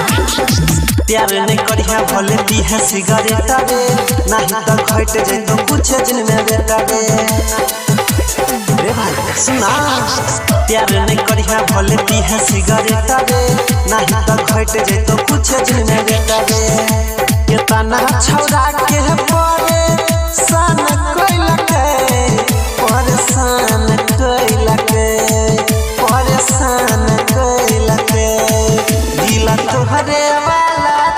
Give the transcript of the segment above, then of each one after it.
प्यार नहीं करिया भले पीहे सिगरेट रे नहीं तो घट जे तो कुछ दिन में बेटा रे भाई सुना। प्यार नहीं करिया भले पीहे सिगरेट रे नहीं तो घट जे तो कुछ दिन में बेटा रे ये तना छौड़ा के परे सन कोइला के परेशान कोइला के परेशान कोइला के दिला तोहरे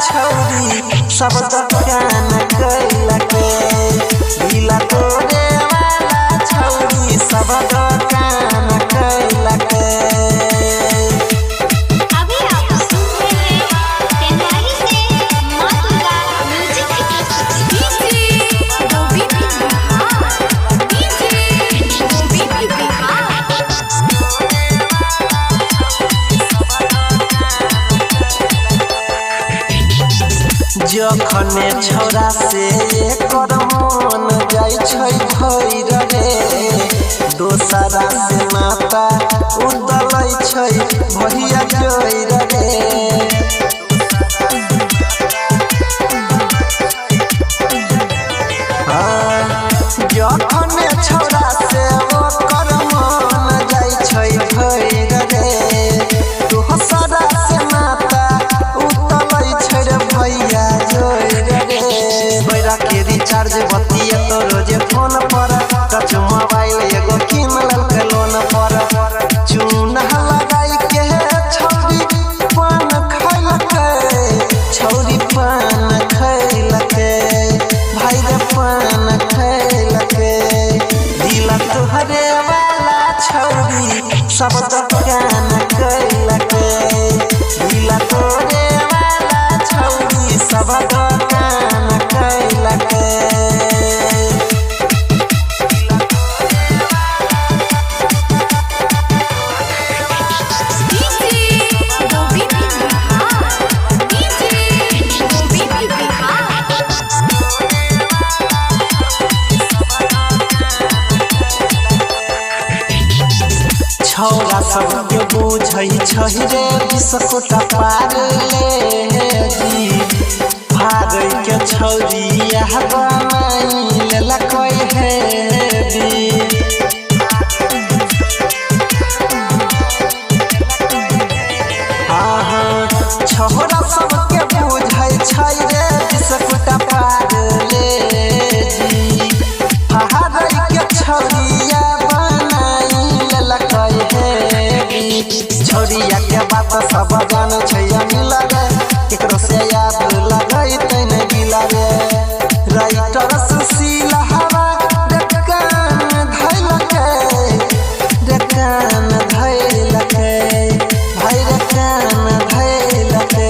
छौरी सब दुकान कैला के दिला तोरे वाला छौरी सब दुकान कैला के। अभी आप सुन रहे हैं तेनाली से मातुका म्यूजिक डीजे गोविंद जखने छौरा से एकर मन जाय छै भइर रे दोसरा से माता उदलै छै भइया जोइर रे जखने छौरा से ओकर मन जाय छै भइर रे दोसरा से माता उदलै छै रे भइया रिचार्ज बतिया तो रोजे फोन पर टच मोबाइल एगो किन ललके लोन पर चूना लगाई के छौरी पान खैलके छौरी पान खैलके भाई रे पान खैलके दिला तोहरे वाला छौरी सब दुकान कैलके दिला तोरे वाला छौरी सब दुकान कैलके। छौरा सबके बुझै छै रे बिस्कुट पार ले जी भागै के छौरी यह बनाई लेलकै हे दी छौरा सबके बुझै छै रे बिस्कुट पार ले जी भागै के छौरी छौरिया के बात सब जान छै मिला रे केकरो से याद लगै तै नै गिला रे राइटर सुशीला हवा दुकान धैलके भाई दुकान धैलके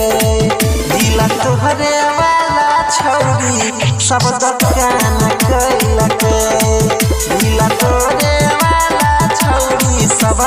दिला तोहरे वाला छौरी सब दुकान कैलके दिला तोरे वाला छौरी सब